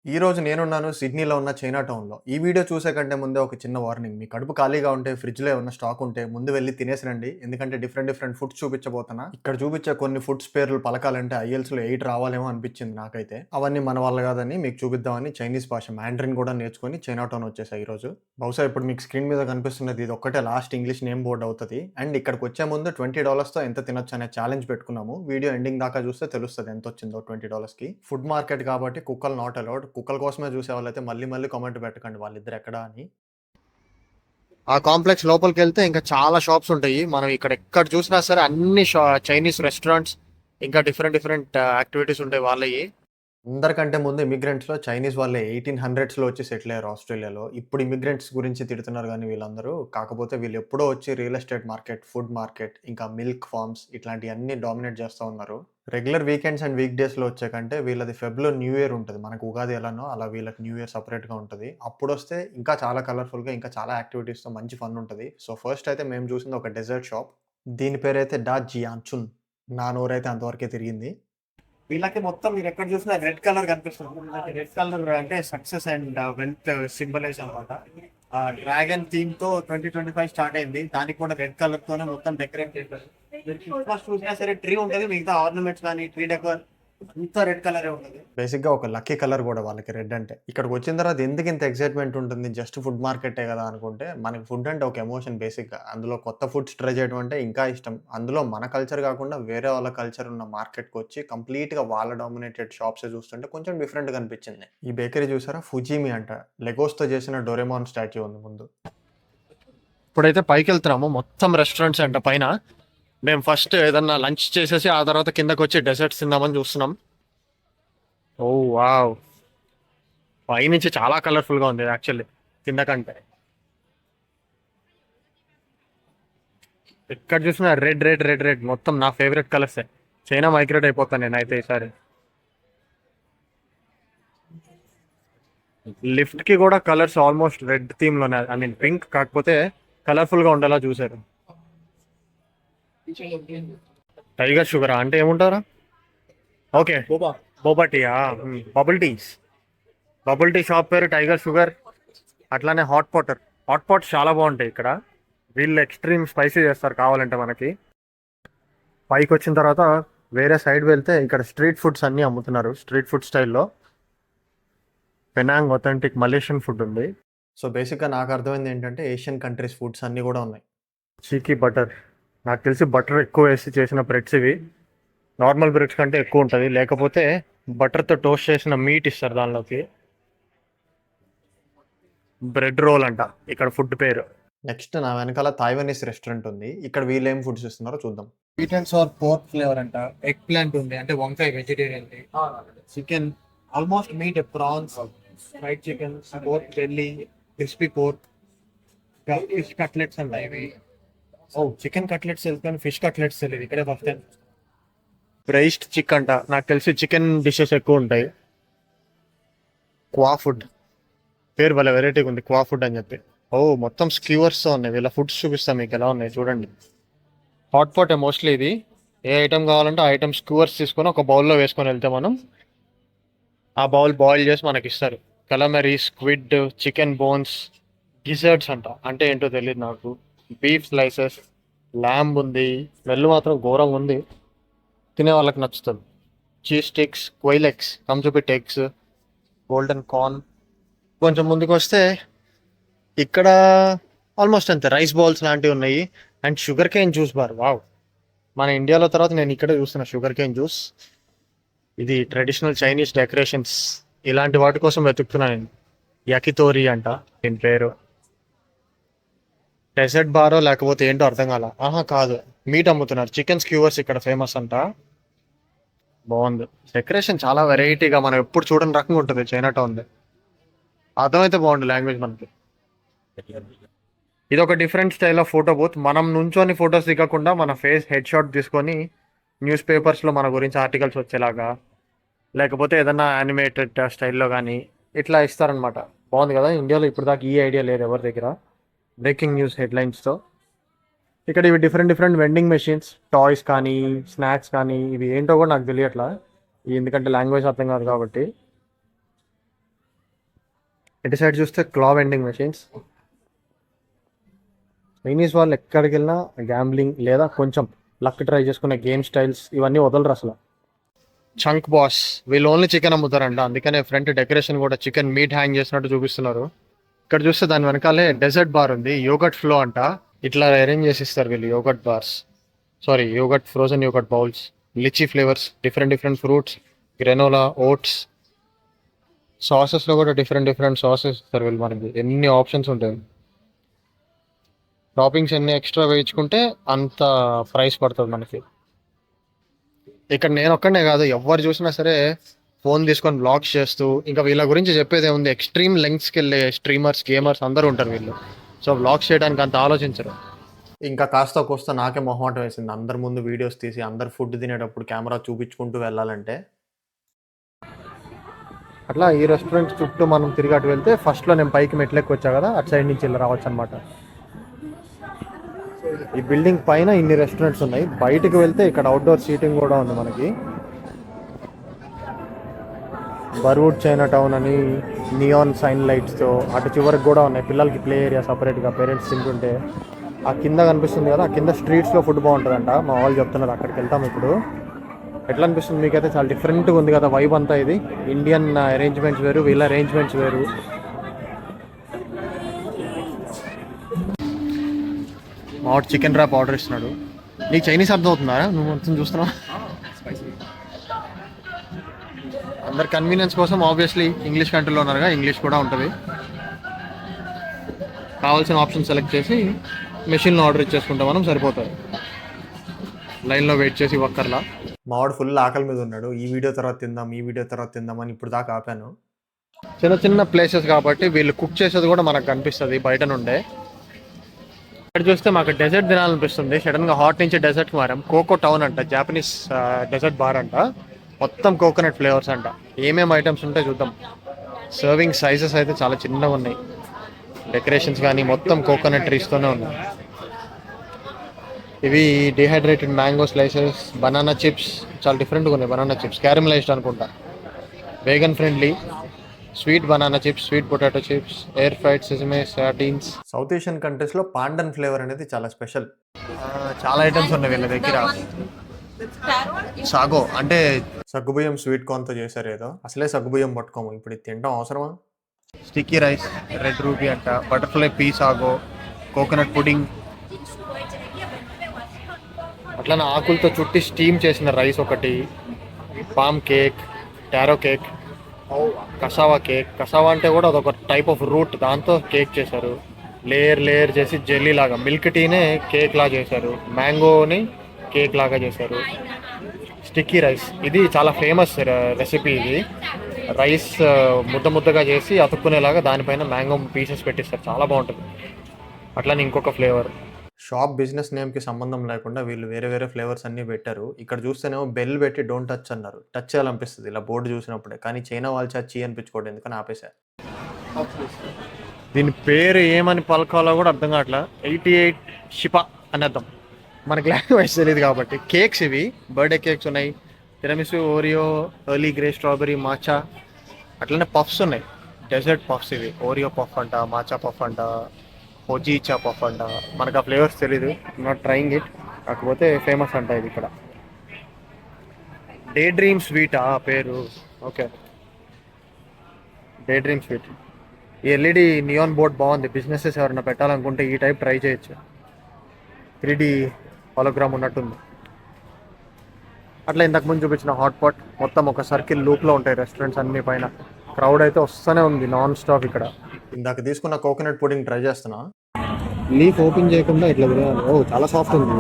ఈ రోజు నేనున్నాను సిడ్నీలో ఉన్న చైనా టౌన్‌లో. ఈ వీడియో చూసే కంటే ముందే ఒక చిన్న వార్నింగ్. మీ కడుపు ఖాళీగా ఉంటే ఫ్రిడ్జ్‌లో ఏమన్నా స్టాక్ ఉంటే ముందు వెళ్లి తినేసి రండి. ఎందుకంటే డిఫరెంట్ ఫుడ్స్ చూపించబోతున్నా. ఇక్కడ చూపించే కొన్ని ఫుడ్స్ పేర్లు పలకాలంటే ఐఎల్టీఎస్‌లో 8 రావాలేమో అనిపించింది నాకైతే. అవన్నీ మన వల్ల కాదని మీకు చూపిద్దామని చైనీస్ భాష మాండరిన్ కూడా నేర్చుకొని చైనా టౌన్ వచ్చేసా ఈరోజు. బహుశా ఇప్పుడు మీకు స్క్రీన్ మీద కనిపిస్తున్నది ఇదొక్కటే లాస్ట్ ఇంగ్లీష్ నేమ్ బోర్డ్ అవుతది. అండ్ ఇక్కడికొచ్చే ముందు $20తో ఎంత తినొచ్చు అనే ఛాలెంజ్ పెట్టుకున్నాము. వీడియో ఎండింగ్ దాకా చూస్తే తెలుస్తది ఎంతొచ్చిందో $20కి. ఫుడ్ మార్కెట్ కాబట్టి కుక్కలు నాట్ అలౌడ్. కుక్కల కోసమే చూసేవాళ్ళైతే మళ్ళీ మళ్ళీ కామెంట్ పెట్టకండి వాళ్ళిద్దరు ఎక్కడా అని. ఆ కాంప్లెక్స్ లోపలికెళ్తే ఇంకా చాలా షాప్స్ ఉంటాయి. మనం ఇక్కడ ఎక్కడ చూసినా సరే అన్ని చైనీస్ రెస్టారెంట్స్ ఇంకా డిఫరెంట్ యాక్టివిటీస్ ఉంటాయి వాళ్ళయి. అందరికంటే ముందు ఇమిగ్రెంట్స్‌లో చైనీస్ వాళ్ళే 1800స్‌లో వచ్చి సెటిల్ అయ్యారు ఆస్ట్రేలియాలో. ఇప్పుడు ఇమిగ్రెంట్స్ గురించి తిడుతున్నారు గానీ వీళ్ళందరూ. కాకపోతే వీళ్ళు ఎప్పుడో వచ్చి real estate market, food market, ఇంకా మిల్క్ ఫార్మ్స్ ఇట్లాంటియన్నీ డామినేట్ చేస్తా ఉన్నారు. రెగ్యులర్ వీకెండ్స్ అండ్ వీక్ డేస్‌లో వచ్చే కంటే వీళ్ళది ఫెబ్‌లో న్యూ ఇయర్ ఉంటది. మనకు ఉగాది ఎలానో అలా వీళ్ళకి న్యూ ఇయర్ సెపరేట్‌గా ఉంటది. అప్పుడొస్తే ఇంకా చాలా కలర్‌ఫుల్‌గా ఇంకా చాలా యాక్టివిటీస్‌తో మంచి ఫన్ ఉంటది. సో ఫస్ట్ అయితే మేము చూసింది ఒక డెజర్ట్ షాప్. దీని పేరైతే డా జియాన్చున్. నా నోరైతే అంతవరకే తిరిగింది. వీళ్ళకి మొత్తం మీరు ఎక్కడ చూసినా రెడ్ కలర్ కనిపిస్తుంది. రెడ్ కలర్ అంటే సక్సెస్ అండ్ వెల్త్ సింబలైజ్ అనమాట. డ్రాగన్ థీమ్ తో 2025 స్టార్ట్ అయింది. దానికి కూడా రెడ్ కలర్ తోనే మొత్తం డెకరేట్ చేశారు. మీరు క్రిస్మస్ చూసినా సరే ట్రీ ఉంటుంది, మిగతా ఆర్నమెంట్స్ కానీ ట్రీ డెకోర్ అంతా రెడ్ కలరే ఉంటది. బేసిక్‌గా ఒక లక్కీ కలర్ గూడా వాళ్ళకి రెడ్ అంటే. ఇక్కడికొచ్చిన తర్వాత ఎందుకింత ఎక్సైట్‌మెంట్ ఉంటుంది? జస్ట్ ఫుడ్ మార్కెటే గదా అనుకుంటే, మనకి ఫుడ్ అంటే ఒక ఎమోషన్ బేసిక్‌గా. అందులో కొత్త ఫుడ్స్ ట్రై చేయడం అంటే ఇంకా ఇష్టం. అందులో మన కల్చర్ గాకుండా వేరే వాళ్ళ కల్చర్ ఉన్న మార్కెట్‌కొచ్చి కంప్లీట్‌గా వాళ్ళ డామినేటెడ్ షాప్సే చూస్తుంటే కొంచెం డిఫరెంట్‌గా అనిపించింది. ఈ బేకరీ చూసారా? ఫుజీమి అంట. లెగోస్‌తో చేసిన డోరేమాన్ స్టాచ్యూ ఉంది ముందు. ఇప్పుడైతే పైకెళ్తున్నాము. మొత్తం రెస్టారెంట్స్ అంట పైన. మేము ఫస్ట్ ఏదన్నా లంచ్ చేసేసి ఆ తర్వాత కిందకొచ్చి డెజర్ట్స్ తిందామని చూస్తున్నాం. ఓ వావ్! పైనుంచి చాలా కలర్‌ఫుల్ గా ఉంది యాక్చువల్లీ కింద కంటే. ఎక్కడ చూసినా రెడ్ మొత్తం నా ఫేవరెట్ కలర్సే. చైనా మైగ్రేట్ అయిపోతాను నేనైతే ఈసారి. లిఫ్ట్ కి కూడా కలర్స్ ఆల్మోస్ట్ రెడ్ థీమ్ లోనే, ఐ మీన్ పింక్, కాకపోతే కలర్ఫుల్ గా ఉండేలా చూసారు. టైగర్ షుగర్ అంటే ఏముంటారా? ఓకే, బోబా టీయా? Bubble teas. Bubble tea shop పేరు టైగర్ షుగర్. అట్లానే హాట్ పాట్ చాలా బాగుంటాయి ఇక్కడ. వీళ్ళు ఎక్స్ట్రీమ్ స్పైసీ చేస్తారు కావాలంటే మనకి. పైకి వచ్చిన తర్వాత వేరే సైడ్ వెళ్తే ఇక్కడ స్ట్రీట్ ఫుడ్స్ అన్నీ అమ్ముతున్నారు స్ట్రీట్ ఫుడ్ స్టైల్లో. పెనాంగ్ ఒథెంటిక్ మలేషియన్ ఫుడ్ ఉంది. సో బేసిక్గా నాకు అర్థమైంది ఏంటంటే ఏషియన్ కంట్రీస్ ఫుడ్స్ అన్నీ కూడా ఉన్నాయి. చీకీ బటర్. నాకు తెలిసి బటర్ ఎక్కువ వేసి చేసిన బ్రెడ్స్ ఇవి. నార్మల్ బ్రెడ్స్ కంటే ఎక్కువ ఉంటుంది, లేకపోతే బటర్తో టోస్ట్ చేసిన మీట్ ఇస్తారు దానిలోకి. బ్రెడ్ రోల్ అంట ఇక్కడ ఫుడ్ పేరు. నెక్స్ట్ నా వెనకాల తాయివానీస్ రెస్టారెంట్ ఉంది. ఇక్కడ వీళ్ళు ఏం ఫుడ్స్ ఇస్తున్నారో చూద్దాం. Sweet and sour pork flavour అంట. ఎగ్ ప్లాంట్ ఉంది అంటే వంకాయ vegetarian. Chicken almost meat, prawns, fried chicken, pork belly, crispy pork, fish cutlets అంట ఇవి. ఓ చికెన్ కట్లెట్స్ తెలుసు కానీ ఫిష్ కట్లెట్స్ తెలియదు, ఇక్కడే ఫస్ట్ టైం. బ్రైస్డ్ చిక్ అంట. నాకు తెలిసి చికెన్ డిషెస్ ఎక్కువ ఉంటాయి. క్వా ఫుడ్ పేరు భలే వెరైటీగా ఉంది, క్వా ఫుడ్ అని చెప్పి. ఓ మొత్తం స్క్యూవర్స్తో ఉన్నాయి. వీళ్ళ ఫుడ్స్ చూపిస్తాం మీకు ఎలా ఉన్నాయి చూడండి. హాట్ పాట్ మోస్ట్లీ ఇది. ఏ ఐటమ్ కావాలంటే ఆ ఐటమ్ స్క్యూవర్స్ తీసుకొని ఒక బౌల్లో వేసుకొని వెళ్తే మనం ఆ బౌల్ బాయిల్ చేసి మనకి ఇస్తారు. Calamari, squid, chicken bones, gizzards అంట అంటే ఏంటో తెలియదు నాకు. బీఫ్ స్లైసెస్, ల్యాంబ్ ఉంది. స్మెల్ మాత్రం ఘోరంగా ఉంది, తినే వాళ్ళకి నచ్చుతుంది. చీజ్ స్టిక్స్, క్వైల్ ఎగ్స్, కంచుపిట్ ఎగ్స్, గోల్డెన్ కార్న్. కొంచెం ముందుకు వస్తే ఇక్కడ ఆల్మోస్ట్ అంతే, రైస్ బౌల్స్ లాంటివి ఉన్నాయి. And sugar cane juice bar. Wow! మన ఇండియాలో తర్వాత నేను ఇక్కడే చూస్తున్నా షుగర్ కేన్ జ్యూస్. ఇది ట్రెడిషనల్ చైనీస్ డెకరేషన్స్ ఇలాంటి వాటి కోసం వెతుకుతున్నా నేను. యకితోరి అంట దీని పేరు. డెజర్ట్ బారో లేకపోతే ఏంటో అర్థం కాల. ఆహా కాదు, మీట్ అమ్ముతున్నారు. చికెన్ స్క్యూవర్స్ ఇక్కడ ఫేమస్ అంట. బాగుంది డెకరేషన్, చాలా వెరైటీగా మనం ఎప్పుడు చూడని రకంగా ఉంటుంది చైనా టౌన్. అర్థమైతే బాగుంది లాంగ్వేజ్ మనకి. ఇది ఒక different style of photo booth. మనం నుంచొని ఫొటోస్ దిగకుండా మన ఫేస్ హెడ్ షాట్ తీసుకొని న్యూస్ పేపర్స్లో మన గురించి ఆర్టికల్స్ వచ్చేలాగా, లేకపోతే ఏదన్నా యానిమేటెడ్ స్టైల్లో కానీ ఇట్లా ఇస్తారనమాట. బాగుంది కదా. ఇండియాలో ఇప్పుడు దాకా ఈ ఐడియా లేదు ఎవరి దగ్గర, బ్రేకింగ్ న్యూస్ హెడ్లైన్స్తో. ఇక్కడ ఇవి డిఫరెంట్ వెండింగ్ మెషిన్స్, టాయ్స్ కానీ స్నాక్స్ కానీ, ఇవి ఏంటో కూడా నాకు తెలియట్లా ఎందుకంటే లాంగ్వేజ్ అర్థం కాదు కాబట్టి. ఇటు సైడ్ చూస్తే క్లా వెండింగ్ మెషిన్స్. చైనీస్ వాళ్ళు ఎక్కడికి వెళ్ళినా గ్యాంబ్లింగ్ లేదా కొంచెం లక్ ట్రై చేసుకునే గేమ్ స్టైల్స్ ఇవన్నీ వదలరు అసలు. చంక్ బాస్ వీళ్ళు ఓన్లీ చికెన్ అమ్ముతారంట, అందుకనే ఫ్రంట్ డెకరేషన్ కూడా చికెన్ మీట్ హ్యాంగ్ చేసినట్టు చూపిస్తున్నారు. ఇక్కడ చూస్తే దాని వెనకాలే డెజర్ట్ బార్ ఉంది, యోగర్ట్ ఫ్లో అంట. ఇట్లా అరేంజ్ చేసి ఇస్తారు వీళ్ళు yogurt bars, sorry yogurt, frozen yogurt bowls, lychee flavours, different fruits, granola, oats. సాసెస్లో కూడా డిఫరెంట్ సాసెస్ ఇస్తారు వీళ్ళు, మనకి ఎన్ని ఆప్షన్స్ ఉంటాయి. టాపింగ్స్ ఎన్ని ఎక్స్ట్రా వేయించుకుంటే అంత ప్రైస్ పడుతుంది మనకి. ఇక్కడ నేను ఒక్కడనే కాదు, ఎవరు చూసినా సరే ఫోన్ తీసుకొని బ్లాగ్స్ చేస్తూ, ఇంకా వీళ్ళ గురించి చెప్పేది ఏముంది, ఎక్స్ట్రీమ్ లెంగ్స్కి వెళ్ళే స్ట్రీమర్స్, గేమర్స్ అందరూ ఉంటారు వీళ్ళు. సో బ్లాగ్స్ చేయడానికి అంత ఆలోచించరు. ఇంకా కాస్త కోస్త నాకే మొహమాటం వేసింది అందరి ముందు వీడియోస్ తీసి అందరు ఫుడ్ తినేటప్పుడు కెమెరా చూపించుకుంటూ వెళ్ళాలంటే. అట్లా ఈ రెస్టారెంట్ చుట్టూ మనం తిరిగి అటు వెళ్తే ఫస్ట్లో నేను పైకి మెట్లెక్కి వచ్చా కదా, అటు సైడ్ నుంచి వెళ్ళి రావచ్చు అనమాట. ఈ బిల్డింగ్ పైన ఇన్ని రెస్టారెంట్స్ ఉన్నాయి, బయటకు వెళ్తే ఇక్కడ అవుట్డోర్ సీటింగ్ కూడా ఉంది మనకి. బర్వుడ్ చైనా టౌన్ అని నియాన్ సైన్ లైట్స్తో అటు చివరికి కూడా ఉన్నాయి, పిల్లలకి ప్లే ఏరియా సపరేట్గా, పేరెంట్స్ తింటుంటే. ఆ కింద కనిపిస్తుంది కదా, ఆ కింద స్ట్రీట్స్లో ఫుడ్ బాగుంటుందంట, మా వాళ్ళు చెప్తున్నారు. అక్కడికి వెళ్తాం ఇప్పుడు. ఎట్లా అనిపిస్తుంది మీకైతే? చాలా డిఫరెంట్గా ఉంది కదా వైబ్ అంతా. ఇది ఇండియన్ అరేంజ్మెంట్స్ వేరు, వీళ్ళ అరేంజ్మెంట్స్ వేరు. మావాడు చికెన్ ర్యాప్ ఆర్డర్ ఇస్తున్నాడు. నీకు చైనీస్ అర్థం అవుతుందా? నువ్వు మొత్తం చూస్తున్నావు. అందరు కన్వీనియన్స్ కోసం ఆబ్వియస్లీ ఇంగ్లీష్ కంట్రీలో ఉన్నారుగా, ఇంగ్లీష్ కూడా ఉంటుంది. కావాల్సిన ఆప్షన్ సెలెక్ట్ చేసి మెషిన్లో ఆర్డర్ ఇచ్చేసుకుంటాం మనం, సరిపోతుంది. లైన్లో వెయిట్ చేసి ఒక్కర్లా. మావాడు ఫుల్ ఆకలి మీద ఉన్నాడు. ఈ వీడియో తర్వాత తిందాం అని ఇప్పుడు దాకా ఆపాను. చిన్న ప్లేసెస్ కాబట్టి వీళ్ళు కుక్ చేసేది కూడా మనకు కనిపిస్తుంది బయట నుండే. ఇక్కడ చూస్తే మాకు డెజర్ట్ తినాలనిపిస్తుంది. సడన్గా హాట్ నుంచి డెజర్ట్కి మారాం. కోకో టౌన్ అంట, జాపనీస్ డెజర్ట్ బార్ అంట, మొత్తం కోకోనట్ ఫ్లేవర్స్ అంట. ఏమేమి ఐటమ్స్ ఉంటాయి చూద్దాం. సర్వింగ్ సైజెస్ అయితే చాలా చిన్నగా ఉన్నాయి, డెకరేషన్స్ కానీ మొత్తం కోకోనట్ ట్రీస్తోనే ఉన్నాయి. ఇవి dehydrated mango slices, banana chips, చాలా డిఫరెంట్గా ఉన్నాయి. బనానా చిప్స్ క్యారమలైజ్డ్ అనుకుంటా, vegan friendly. Sweet banana chips, sweet potato chips, air fried sesame sardines. South Asian కంట్రీస్లో పాండన్ ఫ్లేవర్ అనేది చాలా స్పెషల్. చాలా ఐటమ్స్ ఉన్నాయి వీళ్ళ దగ్గర. సాగో అంటే సగ్గుబియ్యం స్వీట్ కార్న్తో చేశారు ఏదో. అసలే సగ్గుబియ్యం పట్టుకోము, ఇప్పుడు ఇది తింటాం అవసరమా? స్టిక్కీ రైస్, రెడ్ రూబీ అంట, butterfly pea sago, coconut pudding. అట్లనే ఆకులతో చుట్టి స్టీమ్ చేసిన రైస్ ఒకటి, palm cake, taro cake, cassava cake. Cassava అంటే కూడా అదొక టైప్ ఆఫ్ రూట్, దాంతో కేక్ చేశారు. లేయర్ చేసి జెల్లీ లాగా, మిల్క్ టీనే కేక్ లాగా చేశారు, మ్యాంగోని కేక్ లాగా చేశారు. స్టిక్కీ రైస్ ఇది చాలా ఫేమస్ రెసిపీ. ఇది రైస్ ముద్దగా చేసి అతుక్కునేలాగా దానిపైన మ్యాంగో పీసెస్ పెట్టిస్తారు, చాలా బాగుంటుంది. అట్లానే ఇంకొక ఫ్లేవర్. షాప్ బిజినెస్ నేమ్కి సంబంధం లేకుండా వీళ్ళు వేరే ఫ్లేవర్స్ అన్నీ పెట్టారు. ఇక్కడ చూస్తేనేమో బెల్ పెట్టి డోంట్ టచ్ అన్నారు. టచ్ చేయాలనిపిస్తుంది ఇలా బోర్డు చూసినప్పుడే, కానీ చైనా వాళ్ళు చీ అనిపించుకోండి, ఎందుకని ఆపేశారు. దీని పేరు ఏమని పలకాలో కూడా అర్థం కావట్లా. 88 షిపా అని అర్థం, మనకి లాంగ్వేజ్ తెలియదు కాబట్టి. కేక్స్ ఇవి బర్త్డే కేక్స్ ఉన్నాయి, tiramisu, Oreo, early grey, strawberry, matcha. అట్లనే పఫ్స్ ఉన్నాయి, డెజర్ట్ పఫ్స్. ఇవి ఓరియో పఫ్ అంట, మాచా పఫ్ అంట, హోజీచా పఫ్ అంట. మనకు ఆ ఫ్లేవర్స్ తెలీదు, నాట్ ట్రయింగ్ ఇట్. కాకపోతే ఫేమస్ అంట ఇది ఇక్కడ. డే డ్రీమ్ స్వీట్ ఆ పేరు. Okay, day dream sweet. ఈ ఎల్ఈడి నియాన్ బోర్డ్ బాగుంది. బిజినెసెస్ ఎవరైనా పెట్టాలనుకుంటే ఈ టైప్ ట్రై చేయొచ్చు. 3D హాలోగ్రామ్ ఉన్నట్టుంది. అట్లా ఇంతకుముందు చూపించిన హాట్ పాట్ మొత్తం ఒక సర్కిల్ లూప్లో ఉంటాయి రెస్టారెంట్స్ అన్ని పైన. క్రౌడ్ అయితే వస్తూనే ఉంది నాన్ స్టాప్ ఇక్కడ. ఇందాక తీసుకున్న కోకోనట్ పుడింగ్ ట్రై చేస్తున్నా. లీఫ్ ఓపెన్ చేయకుండా ఇట్లా తినాలి. ఓ చాలా సాఫ్ట్ ఉంది.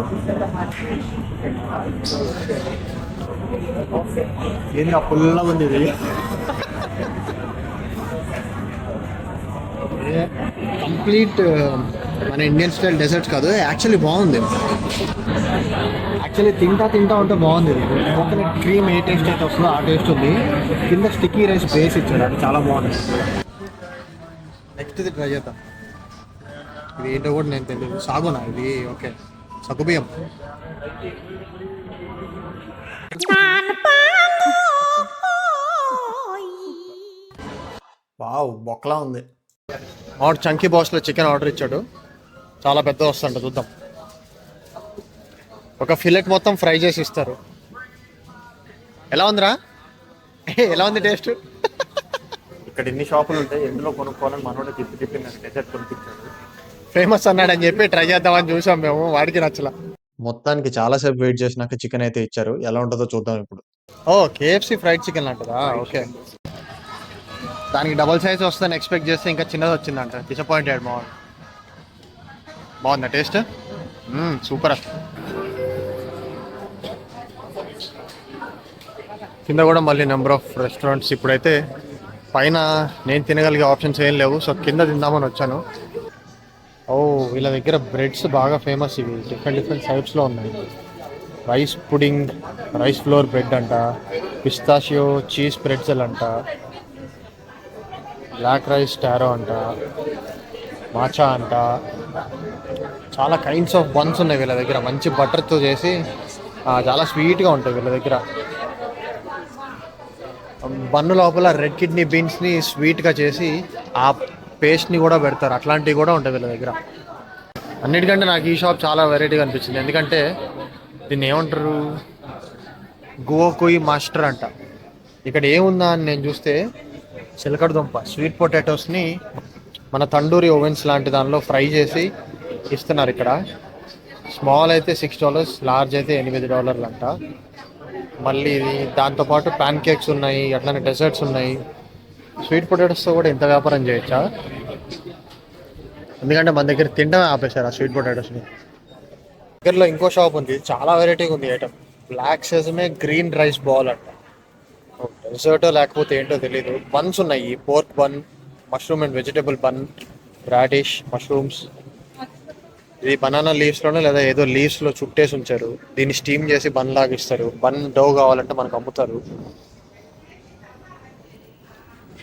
ఏంటి పుల్లగా ఉంది ఇది. కంప్లీట్ మన ఇండియన్ స్టైల్ డెజర్ట్స్ కాదు, యాక్చువల్లీ బాగుంది. యాక్చువల్లీ తింటా ఉంటే బాగుంది. కోకోనట్ క్రీమ్ ఏ టేస్ట్ అయితే వస్తుందో ఆ టేస్ట్ ఉంది. కింద స్టిక్కీ రైస్ బేస్ ఇచ్చాడు, అది చాలా బాగుంది. నెక్స్ట్ ఇది ట్రై చేద్దాం. ఇది ఏంటో కూడా నేను తెలియదు. సాగునా ఇది? ఓకే, సగ్గుబియ్యం. వావ్, బొక్కలా ఉంది. ఆర్డర్ చంకీ బాక్స్లో చికెన్ ఆర్డర్ ఇచ్చాడు. చాలా పెద్ద వస్తుంట, చూద్దాం. ఒక ఫిలెట్ మొత్తం ఫ్రై చేసి ఇస్తారు. ఎలా ఉందిరా? ఎలా ఉంది టేస్ట్? ఇక్కడ ఇన్ని షాపులు ఉంటాయి, ఎందులో కొనుక్కోవాలని మనోడే తిప్పి తిప్పి నాకు డెజర్ట్ కొనిపించాడు. ఫేమస్ అన్నాడని చెప్పి ట్రై చేద్దామని చూసాం మేము, వాడికి నచ్చల. మొత్తానికి చాలాసేపు వెయిట్ చేసినాక చికెన్ అయితే ఇచ్చారు. ఎలా ఉంటుందో చూద్దాం ఇప్పుడు. ఓ, కేఎఫ్సి ఫ్రైడ్ చికెన్ అంటదా? ఓకే. దానికి డబల్ సైజ్ వస్తుందని ఎక్స్పెక్ట్ చేస్తే ఇంకా చిన్నది వచ్చిందంట. డిసప్పాయింటెడ్. బాగుందా టేస్ట్? సూపర్. కింద కూడా మళ్ళీ నెంబర్ ఆఫ్ రెస్టారెంట్స్. ఇప్పుడైతే పైన నేను తినగలిగే ఆప్షన్స్ ఏం లేవు, సో కింద తిందామని వచ్చాను. ఓ, వీళ్ళ దగ్గర బ్రెడ్స్ బాగా ఫేమస్. ఇవి డిఫరెంట్ డిఫరెంట్ టైప్స్లో ఉన్నాయి. Rice pudding, rice flour bread అంట, పిస్తాషియో చీజ్ బ్రెడ్సెల్ అంట, బ్లాక్ రైస్ టారో అంట, మాచా అంట. చాలా కైండ్స్ ఆఫ్ బన్స్ ఉన్నాయి వీళ్ళ దగ్గర. మంచి బటర్తో చేసి చాలా స్వీట్గా ఉంటాయి వీళ్ళ దగ్గర. బన్ను లోపల రెడ్ కిడ్నీ బీన్స్ని స్వీట్గా చేసి ఆ పేస్ట్ని కూడా పెడతారు. అట్లాంటివి కూడా ఉంటాయి వీళ్ళ దగ్గర. అన్నిటికంటే నాకు ఈ షాప్ చాలా వెరైటీగా అనిపించింది. ఎందుకంటే దీన్ని ఏమంటారు, గోకుయి మాస్టర్ అంట. ఇక్కడ ఏముందా అని నేను చూస్తే చిలకడ దుంప, స్వీట్ పొటాటోస్ని మన తండూరి ఓవెన్స్ లాంటి దానిలో ఫ్రై చేసి ఇస్తున్నారు ఇక్కడ. స్మాల్ అయితే $6, లార్జ్ అయితే $8 అంట. మళ్ళీ దాంతోపాటు ప్యాన్ కేక్స్ ఉన్నాయి, అట్లానే డెజర్ట్స్ ఉన్నాయి. స్వీట్ పొటాటోస్తో కూడా ఇంత వ్యాపారం చేయొచ్చా? ఎందుకంటే మన దగ్గర తినడమే ఆపేశారు ఆ స్వీట్ పొటాటోస్ని. దగ్గరలో ఇంకో షాప్ ఉంది, చాలా వెరైటీగా ఉంది item. Black sesame green rice ball అంట. డెజర్టో లేకపోతే ఏంటో తెలీదు. బన్స్ ఉన్నాయి, pork bun, mushroom and vegetable bun, radish, mushrooms. ఇది బనానా లీవ్స్లోనే లేదా ఏదో లీవ్స్లో చుట్టేసి ఉంచారు. దీన్ని స్టీమ్ చేసి బన్ లాగా ఇస్తారు. బన్ డో కావాలంటే మనకు అమ్ముతారు.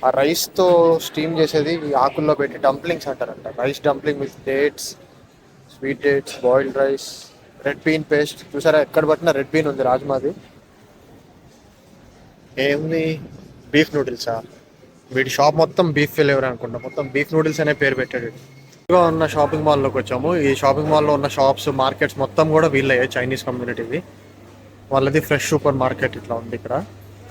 ఆ రైస్తో స్టీమ్ చేసేది ఈ ఆకుల్లో పెట్టి డంప్లింగ్స్ అంటారంట. Rice dumpling with dates, sweet dates, boiled rice, red bean paste. చూసారా, ఎక్కడ పట్టినా రెడ్ బీన్ ఉంది రాజ్మాది. ఏముంది, బీఫ్ నూడిల్సా? వీడి షాప్ మొత్తం బీఫ్ ఫ్లేవర్ అనుకుంటా. మొత్తం బీఫ్ నూడిల్స్ అనే పేరు పెట్టాడు. ఉన్న షాపింగ్ మాల్లోకి వచ్చాము. ఈ షాపింగ్ మాల్లో ఉన్న షాప్స్, మార్కెట్స్ మొత్తం కూడా వీళ్ళయ్యే, చైనీస్ కమ్యూనిటీవి. వాళ్ళది ఫ్రెష్ సూపర్ మార్కెట్ ఇట్లా ఉంది ఇక్కడ.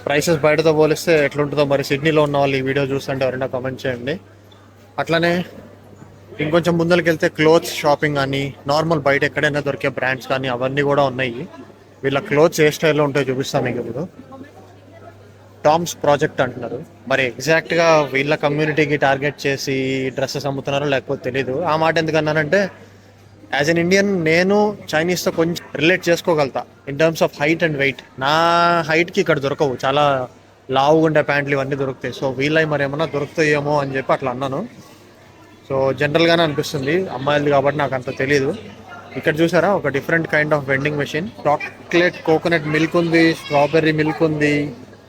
ప్రైసెస్ బయటతో పోలిస్తే ఎట్లుంటుందో మరి సిడ్నీలో ఉన్న వాళ్ళు ఈ వీడియో చూస్తుంటే ఎవరైనా కామెంట్ చేయండి. అట్లానే ఇంకొంచెం ముందరికి వెళ్తే క్లోత్స్ షాపింగ్ కానీ, నార్మల్ బయట ఎక్కడైనా దొరికే బ్రాండ్స్ కానీ అవన్నీ కూడా ఉన్నాయి. వీళ్ళ క్లోత్స్ ఏ స్టైల్లో ఉంటాయో చూపిస్తాను మీకు ఇప్పుడు. టామ్స్ ప్రాజెక్ట్ అంటున్నారు. మరి ఎగ్జాక్ట్గా వీళ్ళ కమ్యూనిటీకి టార్గెట్ చేసి డ్రెస్సెస్ అమ్ముతున్నారో లేకపోతే తెలీదు. ఆ మాట ఎందుకన్నానంటే, యాజ్ అన్ ఇండియన్ నేను చైనీస్తో కొంచెం రిలేట్ చేసుకోగలుగుతా in terms of height and weight. నా హైట్కి ఇక్కడ దొరకవు, చాలా లావుగా ఉండే ప్యాంట్లు ఇవన్నీ దొరుకుతాయి. సో వీళ్ళవి మరి ఏమన్నా దొరుకుతాయేమో అని చెప్పి అట్లా అన్నాను. సో జనరల్గానే అనిపిస్తుంది, అమ్మాయిలది కాబట్టి నాకు అంత తెలీదు. ఇక్కడ చూసారా, ఒక different kind of vending machine. Chocolate coconut milk ఉంది, స్ట్రాబెర్రీ మిల్క్ ఉంది.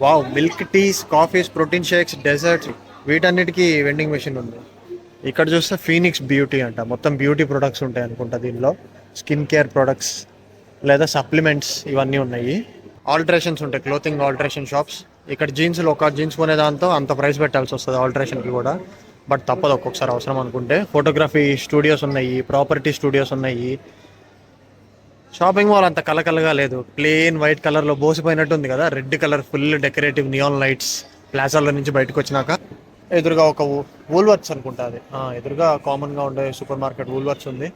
Wow, milk teas, coffees, protein shakes, desserts, వీటన్నిటికీ వెండింగ్ మెషిన్ ఉంది. ఇక్కడ చూస్తే ఫీనిక్స్ బ్యూటీ అంట. మొత్తం బ్యూటీ ప్రొడక్ట్స్ ఉంటాయి అనుకుంటా దీనిలో. స్కిన్ కేర్ ప్రొడక్ట్స్ లేదా సప్లిమెంట్స్ ఇవన్నీ ఉన్నాయి. ఆల్టరేషన్స్ ఉంటాయి, క్లోతింగ్ ఆల్టరేషన్ షాప్స్. ఇక్కడ జీన్స్లో ఒక జీన్స్ కొనే దాంతో అంత ప్రైస్ పెట్టాల్సి వస్తుంది ఆల్టరేషన్కి కూడా. బట్ తప్పదు ఒక్కొక్కసారి అవసరం అనుకుంటే. ఫోటోగ్రఫీ స్టూడియోస్ ఉన్నాయి, ప్రాపర్టీ స్టూడియోస్ ఉన్నాయి. షాపింగ్ మాల్ అంత కలకలగా లేదు, ప్లెయిన్ వైట్ కలర్లో బోసిపోయినట్టు ఉంది కదా. Red colour full decorative neon lights ప్లాజాలో నుంచి బయటకు వచ్చినాక. ఎదురుగా ఒక వూల్వర్త్స్ అనుకుంటా, అది ఎదురుగా కామన్గా ఉండే సూపర్ మార్కెట్ వూల్వర్త్స్ ఉంది.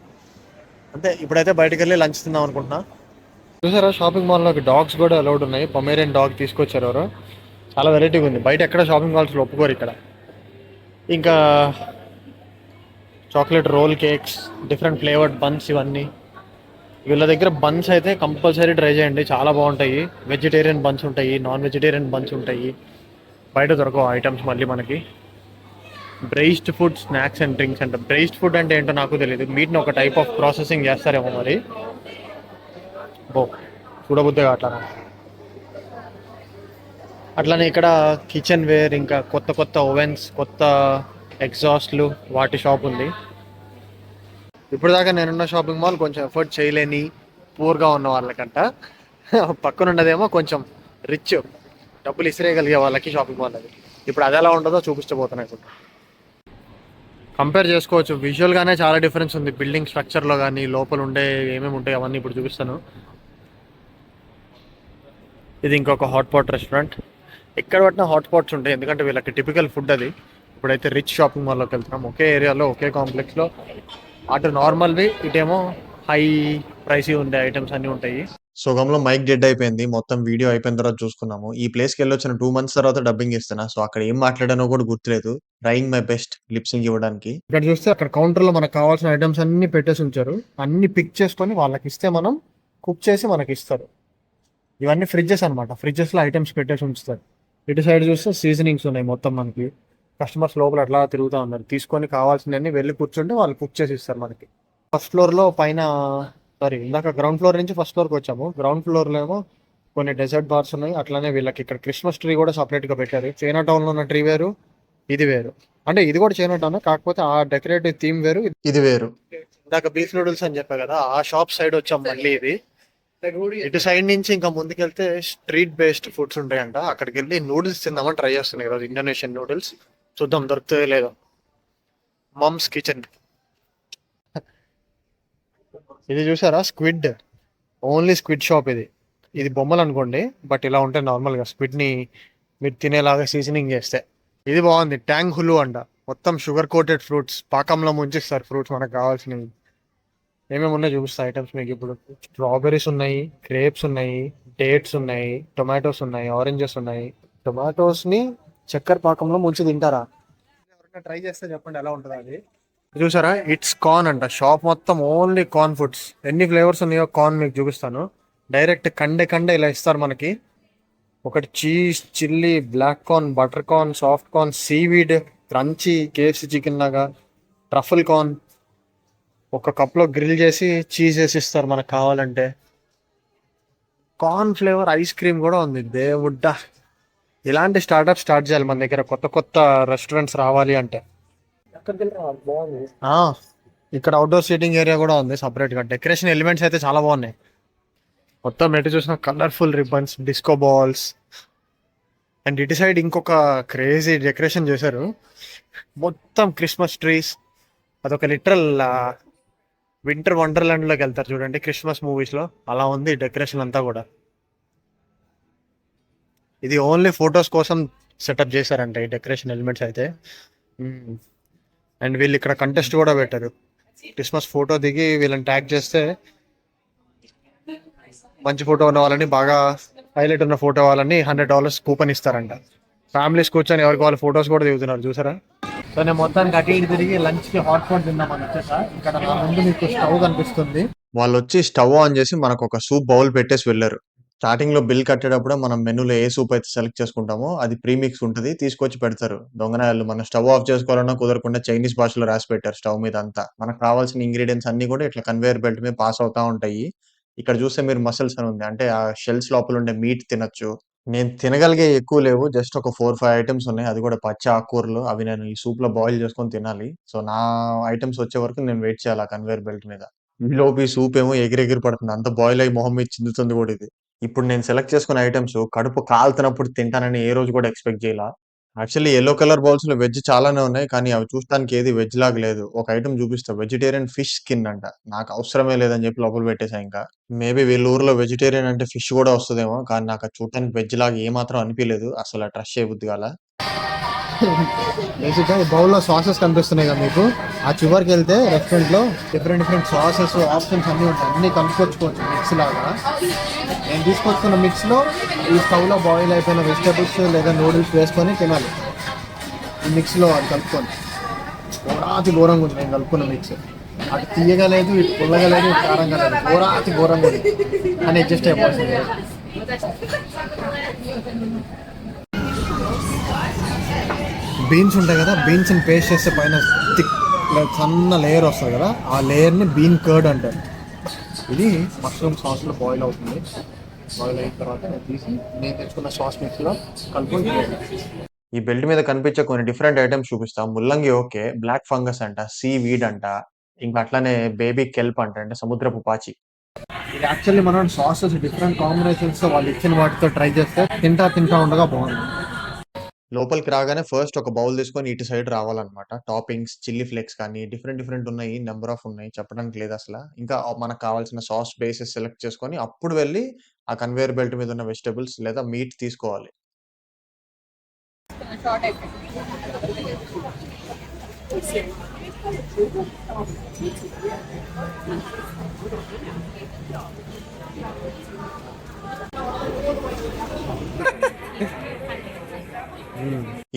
అంతే. ఇప్పుడైతే బయటకు వెళ్ళి లంచ్ తిందాం అనుకుంటున్నా. చూసారా, షాపింగ్ మాల్లోకి డాగ్స్ కూడా అలౌడ్ ఉన్నాయి. పొమేరియన్ డాగ్ తీసుకొచ్చారు ఎవరో. చాలా వెరైటీగా ఉంది. బయట ఎక్కడ షాపింగ్ మాల్స్లో ఒప్పుకోరు ఇక్కడ. ఇంకా chocolate roll cakes, different flavoured buns ఇవన్నీ. వీళ్ళ దగ్గర బన్స్ అయితే కంపల్సరీ ట్రై చేయండి, చాలా బాగుంటాయి. వెజిటేరియన్ బన్స్ ఉంటాయి, నాన్ వెజిటేరియన్ బన్స్ ఉంటాయి. బయట దొరకవు ఐటమ్స్ మళ్ళీ మనకి. బ్రైస్డ్ ఫుడ్, స్నాక్స్ అండ్ డ్రింక్స్ అంట. బ్రైస్డ్ ఫుడ్ అంటే ఏంటో నాకు తెలియదు. మీట్ని ఒక టైప్ ఆఫ్ ప్రాసెసింగ్ చేస్తారేమో మరి. చూడబుద్దే అట్లా. అట్లానే ఇక్కడ కిచెన్ వేర్, ఇంకా కొత్త కొత్త ఓవెన్స్, కొత్త ఎగ్జాస్ట్లు, వాటి షాప్ ఉంది. ఇప్పుడు దాకా నేనున్న షాపింగ్ మాల్ కొంచెం ఎఫర్ట్ చేయలేని పూర్గా ఉన్న వాళ్ళకంట. పక్కన ఉన్నదేమో కొంచెం రిచ్, డబ్బులు ఇసిరేయగలిగే వాళ్ళకి షాపింగ్ మాల్ అది. ఇప్పుడు అది ఎలా ఉంటుందో చూపించబోతున్నాయి. కంపేర్ చేసుకోవచ్చు. విజువల్గానే చాలా డిఫరెన్స్ ఉంది, బిల్డింగ్ స్ట్రక్చర్లో కానీ లోపల ఉండే ఏమేమి ఉంటాయి అవన్నీ ఇప్పుడు చూపిస్తాను. ఇది ఇంకొక హాట్ పాట్ రెస్టారెంట్. ఎక్కడ పట్టినా హాట్ పాట్స్ ఉంటాయి, ఎందుకంటే వీళ్ళకి టిపికల్ ఫుడ్ అది. ఇప్పుడైతే రిచ్ షాపింగ్ మాల్లోకి వెళ్తున్నాం. ఒకే ఏరియాలో ఒకే కాంప్లెక్స్లో అటు నార్మల్వి, ఇటేమో హై ప్రైసీ ఉండే ఐటమ్స్ అన్నీ ఉంటాయి. సుగంలో మైక్ డెడ్ అయిపోయింది. మొత్తం వీడియో అయిపోయిన తర్వాత చూసుకున్నాము. ఈ ప్లేస్కి వెళ్ళొచ్చిన 2 months తర్వాత డబ్బింగ్ ఇస్తున్నా. సో అక్కడ ఏం మాట్లాడానో కూడా గుర్తులేదు. ట్రైయింగ్ మై బెస్ట్ లిప్సింగ్ ఇవ్వడానికి. ఇక్కడ చూస్తే అక్కడ కౌంటర్లో మనకు కావాల్సిన ఐటమ్స్ అన్ని పెట్టేసి ఉంచారు. అన్ని పిక్ చేసుకొని వాళ్ళకి ఇస్తే మనం కుక్ చేసి మనకి ఇస్తారు. ఇవన్నీ ఫ్రిడ్జెస్ అనమాట. ఫ్రిడ్జెస్లో ఐటమ్స్ పెట్టేసి ఉంచుతారు. ఇటు సైడ్ చూస్తే సీజనింగ్స్ ఉన్నాయి మొత్తం మనకి. కస్టమర్స్ లోపల అట్లా తిరుగుతూ ఉన్నారు. తీసుకొని కావాల్సినవన్నీ వెళ్ళి కూర్చుంటే వాళ్ళు కుక్ చేసి ఇస్తారు మనకి. ఫస్ట్ ఫ్లోర్లో పైన, సారీ ఇందాక గ్రౌండ్ ఫ్లోర్ నుంచి ఫస్ట్ ఫ్లోర్కి వచ్చాము. గ్రౌండ్ ఫ్లోర్లో ఏమో కొన్ని డెజర్ట్ బార్స్ ఉన్నాయి. అట్లానే వీళ్ళకి ఇక్కడ క్రిస్మస్ ట్రీ కూడా సపరేట్గా పెట్టారు. చైనా టౌన్లో ఉన్న ట్రీ వేరు, ఇది వేరు. అంటే ఇది కూడా చైనా టౌన్, కాకపోతే ఆ డెకరేటివ్ థీమ్ వేరు, ఇది వేరు. ఇందాక బీఫ్ నూడిల్స్ అని చెప్పా కదా, ఆ షాప్ సైడ్ వచ్చాం మళ్ళీ. ఇది ఇటు సైడ్ నుంచి ఇంకా ముందుకెళ్తే స్ట్రీట్ బేస్డ్ ఫుడ్స్ ఉంటాయంట. అక్కడికి వెళ్ళి నూడిల్స్ తిందామని ట్రై చేస్తున్నాయి ఈరోజు, ఇండోనేషియన్ నూడిల్స్. చూద్దాం దొరుకుతుందో లేదో. Mumps kitchen. ఇది చూసారా, స్క్విడ్, ఓన్లీ స్క్విడ్ షాప్ ఇది. ఇది బొమ్మలు అనుకోండి, బట్ ఇలా ఉంటాయి నార్మల్గా స్క్విడ్ని మీరు తినేలాగా సీజనింగ్ చేస్తే. ఇది బాగుంది, ట్యాంగ్ హులు అంట. మొత్తం షుగర్ కోటెడ్ ఫ్రూట్స్, పాకంలో ముంచిస్తారు ఫ్రూట్స్ మనకు కావాల్సినవి. ఏమేమి ఉన్నాయి చూపిస్తా ఐటమ్స్ మీకు ఇప్పుడు. స్ట్రాబెరీస్ ఉన్నాయి, గ్రేప్స్ ఉన్నాయి, డేట్స్ ఉన్నాయి, టొమాటోస్ ఉన్నాయి, ఆరెంజెస్ ఉన్నాయి. టొమాటోస్ని చక్కెర పాకంలో ముంచి తింటారా? ఎవరైనా ట్రై చేస్తే చెప్పండి ఎలా ఉంటుంది అది. చూసారా, ఇట్స్ కార్న్ అంట. షాప్ మొత్తం ఓన్లీ కార్న్ ఫుడ్స్. ఎన్ని ఫ్లేవర్స్ ఉన్నాయో కార్న్ మీకు చూపిస్తాను. డైరెక్ట్ కండే ఇలా ఇస్తారు మనకి. ఒకటి cheese, chilli, black corn, butter corn, soft corn, seaweed, crunchy, KFC chicken లాగా, ట్రఫుల్ కార్న్. ఒక కప్లో గ్రిల్ చేసి చీజ్ వేసి ఇస్తారు మనకు కావాలంటే. కార్న్ ఫ్లేవర్ ఐస్ క్రీమ్ కూడా ఉంది. దేవుడ్డా, ఇలాంటి స్టార్ట్అప్ స్టార్ట్ చేయాలి మన దగ్గర, కొత్త కొత్త రెస్టారెంట్స్ రావాలి అంటే. ఇక్కడ అవుట్డోర్ సీటింగ్ ఏరియా కూడా ఉంది సపరేట్ గా. డెకరేషన్ ఎలిమెంట్స్ అయితే చాలా బాగున్నాయి. మొత్తం ఎటు చూసిన colourful ribbons, disco balls. And ఇటు సైడ్ ఇంకొక క్రేజీ డెకరేషన్ చేశారు. మొత్తం క్రిస్మస్ ట్రీస్. అదొక లిటరల్ వింటర్ వండర్లాండ్ లోకి వెళ్తారు చూడండి క్రిస్మస్ మూవీస్ లో, అలా ఉంది డెకరేషన్ అంతా కూడా. ఇది ఓన్లీ ఫొటోస్ కోసం సెటప్ చేశారంట ఈ డెకరేషన్ ఎలిమెంట్స్ అయితే. అండ్ వీళ్ళు ఇక్కడ కంటెస్ట్ కూడా పెట్టారు. క్రిస్మస్ ఫోటో దిగి వీళ్ళని ట్యాగ్ చేస్తే మంచి ఫోటో ఉన్న వాళ్ళని, బాగా హైలైట్ ఉన్న ఫోటో వాళ్ళని $100 కూపన్ ఇస్తారంట. ఫ్యామిలీస్ కూర్చొని ఎవరికి వాళ్ళ ఫొటోస్ కూడా దిగుతున్నారు చూసారా. సో నేను మొత్తానికి అటు ఇటు తిరిగి లంచ్కి హాట్ పాట్ తిందామని వచ్చేసా. ఇక్కడ నా ముందు మీకు స్టవ్ కనిపిస్తుంది. వాళ్ళు వచ్చి స్టవ్ ఆన్ చేసి మనకు ఒక సూప్ బౌల్ పెట్టేసి వెళ్ళారు. స్టార్టింగ్ లో బిల్ కట్టేటప్పుడు మనం మెనూలో ఏ సూప్ అయితే సెలెక్ట్ చేసుకుంటామో అది ప్రీమిక్స్ ఉంటుంది, తీసుకొచ్చి పెడతారు. దొంగనాయాలు మనం స్టవ్ ఆఫ్ చేసుకోవాలన్నా కుదరకుండా చైనీస్ భాషలో రాసి పెట్టారు స్టవ్ మీద అంతా. మనకు కావాల్సిన ఇంగ్రీడియంట్స్ అన్ని కూడా ఇట్లా కన్వేయర్ బెల్ట్ మీద పాస్ అవుతా ఉంటాయి. ఇక్కడ చూస్తే మీరు మసిల్స్ అని ఉంది, అంటే ఆ షెల్స్ లోపల ఉండే మీట్ తినొచ్చు. నేను తినగలిగే ఎక్కువ లేవు, జస్ట్ ఒక 4-5 ఐటమ్స్ ఉన్నాయి, అది కూడా పచ్చి ఆకుకూరలు. అవి నేను ఈ సూప్ లో బాయిల్ చేసుకొని తినాలి. సో నా ఐటమ్స్ వచ్చే వరకు నేను వెయిట్ చేయాలి ఆ కన్వేయర్ బెల్ట్ మీద. ఈలోపు ఈ సూప్ ఏమో ఎగిరెగిరి పడుతుంది, అంత బాయిల్ అయ్యి మొహం మీద చిందుతుంది కూడా ఇది. ఇప్పుడు నేను సెలెక్ట్ చేసుకున్న ఐటమ్స్ కడుపు కాలుతున్నప్పుడు తింటానని ఏ రోజు కూడా ఎక్స్పెక్ట్ చేయాల. యాక్చువల్లీ యెల్లో కలర్ బౌల్స్ లో వెజ్ చాలానే ఉన్నాయి, కానీ అవి చూడటానికి ఏది వెజ్ లాగా లేదు. ఒక ఐటమ్ చూపిస్తా, వెజిటేరియన్ ఫిష్ స్కిన్ అంట. నాకు అవసరమే లేదని చెప్పి లోపల పెట్టేసా. ఇంకా మేబీ వీళ్ళ ఊర్లో వెజిటేరియన్ అంటే ఫిష్ కూడా వస్తుందేమో, కానీ నాకు అది చూడటానికి వెజ్ లాగా ఏమాత్రం అనిపించలేదు. అసలు ట్రస్ట్ చేయబుద్ధి కాల. బేసిక్గా ఈ బౌల్లో సాసెస్ కనిపిస్తున్నాయి కదా మీకు, ఆ చివరికి వెళ్తే రెస్టారెంట్లో డిఫరెంట్ సాసెస్ ఆప్షన్స్ అన్నీ ఉంటాయి. అన్నీ కలుపుకొచ్చుకోవచ్చు మిక్స్ లాగా. నేను తీసుకొచ్చుకున్న మిక్స్లో ఈ స్టవ్లో బాయిల్ అయిపోయిన వెజిటబుల్స్ లేదా నూడిల్స్ వేసుకొని తినాలి. ఈ మిక్స్లో అది కలుపుకొని ఘోరాతి ఘోరంగా ఉంది నేను కలుపుకున్న మిక్స్. అటు తీయగా లేదు, ఇటు పుల్లగా లేదు, ఇటు కారంగా లేదు, ఘోరంగా ఉంది అని అడ్జస్ట్ అయిపోతుంది. బీన్స్ ఉంటాయి కదా, బీన్స్ని పేస్ట్ చేస్తే పైన థిక్ సన్న లేయర్ వస్తుంది కదా, ఆ లేయర్ని బీన్ కర్డ్ అంటారు. ఇది మష్రూమ్ సాస్లో బాయిల్ అవుతుంది. బాయిల్ అయిన తర్వాత తీసి నేను తెచ్చుకున్న సాస్ మిక్స్లో కలుపుకొని. ఈ బెల్ట్ మీద కనిపించే కొన్ని డిఫరెంట్ ఐటమ్స్ చూపిస్తాం. ముల్లంగి ఓకే, బ్లాక్ ఫంగస్ అంట, సీ వీడ్ అంట, ఇంకా అట్లానే బేబీ కెల్ప్ అంట, అంటే సముద్రపు పాచి. ఇది యాక్చువల్లీ మనం సాసెస్ డిఫరెంట్ కాంబినేషన్స్ వాళ్ళు ఇచ్చిన వాటితో ట్రై చేస్తే తింటా ఉండగా బాగుంది. లోపలికి రాగానే ఫస్ట్ ఒక బౌల్ తీసుకొని ఇటు సైడ్ రావాలన్నమాట. టాపింగ్స్, చిల్లీ ఫ్లేక్స్ కానీ డిఫరెంట్ డిఫరెంట్ ఉన్నాయి. నంబర్ ఆఫ్ ఉన్నాయి. చెప్పడానికి లేదసల. ఇంకా మనకు కావాల్సిన సాస్ బేసెస్ సెలెక్ట్ చేసుకొని అప్పుడు వెళ్లి ఆ కన్వేయర్ బెల్ట్ మీద ఉన్న వెజిటబుల్స్ లేదా మీట్ తీసుకోవాలి. షార్ట్ అయిపోయింది.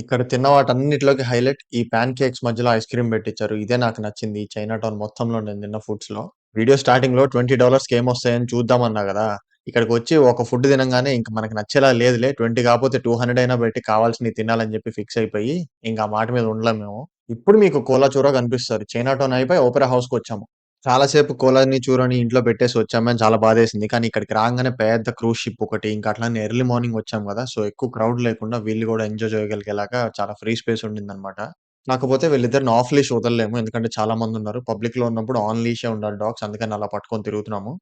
ఇక్కడ తిన్న వాటన్నిటిలోకి హైలైట్ ఈ పాన్ కేక్స్ మధ్యలో ఐస్ క్రీమ్ పెట్టిచ్చారు. ఇదే నాకు నచ్చింది. ఈ చైనా టౌన్ మొత్తంలో నేను తిన్న ఫుడ్స్‌లో. వీడియో స్టార్టింగ్‌లో $20కి ఏమొస్తాయని చూద్దామన్నా గదా! ఇక్కడికొచ్చి ఒక ఫుడ్ తినంగానే ఇంక మనకు నచ్చేలా లేదులే. 20 కాపోతే 200 అయినా పెట్టి కావాల్సినయి తినాలని జెప్పి ఫిక్స్ అయిపోయి, ఇంక ఆ మాట మీద ఉండలేం మేము. ఇప్పుడు మీకు కోలా చూర కనిపిస్తది. చైనా టౌన్ అయిపోయి ఓపెరా హౌస్‌కొచ్చాము. చాలా సేపు కోలాని, చూరని ఇంట్లో పెట్టేసి వచ్చామని చాలా బాధేసింది. కానీ ఇక్కడికి రాంగానే పెద్ద క్రూజ్ షిప్ ఒకటి, ఇంకా అట్లనే ఎర్లీ మార్నింగ్ వచ్చాం గదా! సో, ఎక్కువ క్రౌడ్ లేకుండా వీళ్ళు గూడా ఎంజాయ్ చేయగలిగేలాగా చాలా ఫ్రీ స్పేస్ ఉండిందనమాట. కాకపోతే వీళ్ళిద్దరిని ఆఫ్ లీష్ వదలలేము. ఎందుకంటే చాలా మందున్నారు. పబ్లిక్‌లో ఉన్నప్పుడు ఆన్ లీషే ఉండాలి డాగ్స్. అందుకని అలా పట్టుకొని తిరుగుతున్నాము.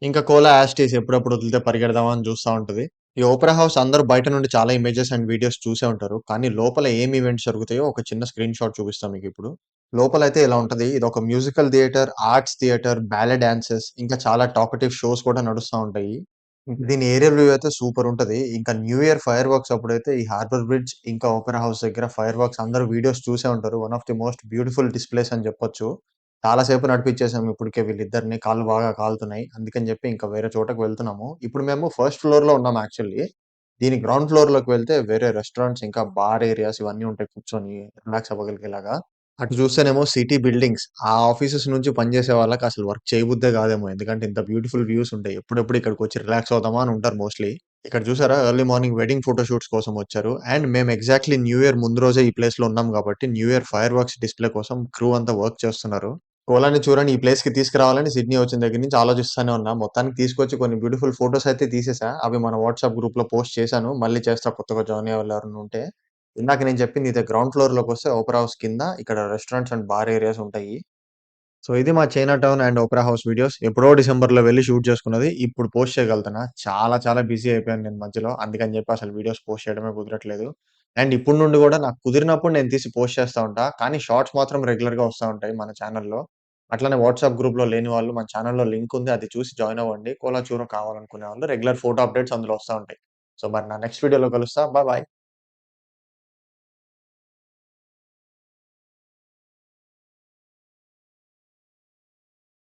ఇంకా కోలా యాస్ టీజ్ ఎప్పుడెప్పుడు వదిలితే పరిగెడదామా అని చూస్తా ఉంటది. ఈ ఓపెరా హౌస్ అందరూ బయట నుండి చాలా ఇమేజెస్ అండ్ వీడియోస్ చూసే ఉంటారు. కానీ లోపల ఏం ఈవెంట్స్ జరుగుతాయో ఒక చిన్న స్క్రీన్ షాట్ చూపిస్తా మీకిప్పుడు. లోపలైతే ఇలా ఉంటది. ఇదొక మ్యూజికల్ థియేటర్, ఆర్ట్స్ థియేటర్, బాలే డాన్సెస్ ఇంకా చాలా టాకటివ్ షోస్ కూడా నడుస్తా ఉంటాయి. దీని ఏరియల్ వ్యూ అయితే సూపరుంటది. ఇంకా న్యూ ఇయర్ ఫైర్ వర్క్స్ అప్పుడైతే ఈ హార్బర్ బ్రిడ్జ్, ఇంకా ఓపెరా హౌస్ దగ్గర ఫైర్ వర్క్స్ అందరూ వీడియోస్ చూసే ఉంటారు. One of the most beautiful displays అని చెప్పొచ్చు. చాలా సేపు నడిపిచ్చేసాం ఇప్పటికే వీళ్ళిద్దరిని. కాళ్ళు బాగా కాలుతున్నాయి. అందుకని జెప్పి ఇంకా వేరే చోటకి వెళ్తున్నాము. ఇప్పుడు మేము ఫస్ట్ ఫ్లోర్‌లో ఉన్నాం యాక్చువల్లీ. దీని గ్రౌండ్ ఫ్లోర్‌లోకి వెళ్తే వేరే రెస్టారెంట్స్, ఇంకా బార్ ఏరియాస్ ఇవన్నీ ఉంటాయి కూర్చొని రిలాక్స్ అవ్వగలిగేలాగా. అటు చూస్తేనేమో సిటీ బిల్డింగ్స్. ఆ ఆఫీసెస్ నుంచి పనిచేసే వాళ్ళకసలు వర్క్ చేయబుద్దే గాదేమో. ఎందుకంటే ఇంత బ్యూటిఫుల్ వ్యూస్ ఉంటాయి. ఎప్పుడెప్పుడు ఇక్కడికొచ్చి రిలాక్స్ అవుదామా అని ఉంటారు మోస్ట్‌లీ. ఇక్కడ చూసారా early morning wedding photo shoots కోసం వచ్చారు. అండ్ మేము ఎగ్జాక్ట్‌లీ న్యూ ఇయర్ ముందు రోజే ఈ ప్లేస్‌లో ఉన్నాం గాబట్టి, new year fire works display కోసం క్రూ అంతా వర్క్ చేస్తున్నారు. కోలాని చూరని ఈ ప్లేస్‌కి తీసుకురావాలని సిడ్నీ వచ్చిన దగ్గర నుంచి ఆలోచిస్తానే ఉన్నా. మొత్తానికి తీసుకొచ్చి కొన్ని బ్యూటిఫుల్ ఫోటోస్ అయితే తీసేసా. అవి మన వాట్సాప్ గ్రూప్‌లో పోస్ట్ చేశాను. మళ్ళీ చేస్తా కొత్తగా జాయిన్ అయ్యేవాళ్ళు ఎవరైనా ఉంటే. ఇందాక నేను చెప్పింది ఇదే గ్రౌండ్ ఫ్లోర్‌లోకొస్తే ఓపెరా హౌస్ కింద ఇక్కడ రెస్టారెంట్స్ అండ్ బార్ ఏరియాస్ ఉంటాయి. సో, ఇది మా China town and Opera house videos. ఎప్పుడో డిసెంబర్‌లో వెళ్లి షూట్ చేసుకున్నది. ఇప్పుడు పోస్ట్ చేయగలుగుతున్నా. చాలా చాలా బిజీ అయిపోయాను నేను మధ్యలో. అందుకని చెప్పి అసలు వీడియోస్ పోస్ట్ చేయడమే కుదరట్లేదు. అండ్ ఇప్పటి నుండి గూడా నాకు కుదిరినప్పుడు నేను తీసి పోస్ట్ చేస్తా ఉంటా. కానీ షార్ట్స్ మాత్రం రెగ్యులర్‌గా వస్తా ఉంటాయి మన ఛానెల్‌లో. అట్లనే వాట్సాప్ గ్రూప్‌లో లేని వాళ్ళు మన ఛానెల్‌లో లింక్ ఉంది. అది చూసి జాయిన్ అవ్వండి. కోలా చూర కావాలనుకునే వాళ్ళు రెగ్యులర్ ఫోటో అప్డేట్స్ అందులో వస్తా ఉంటాయి. సో, మరి నా నెక్స్ట్ వీడియోలో కలుస్తా. బాయ్.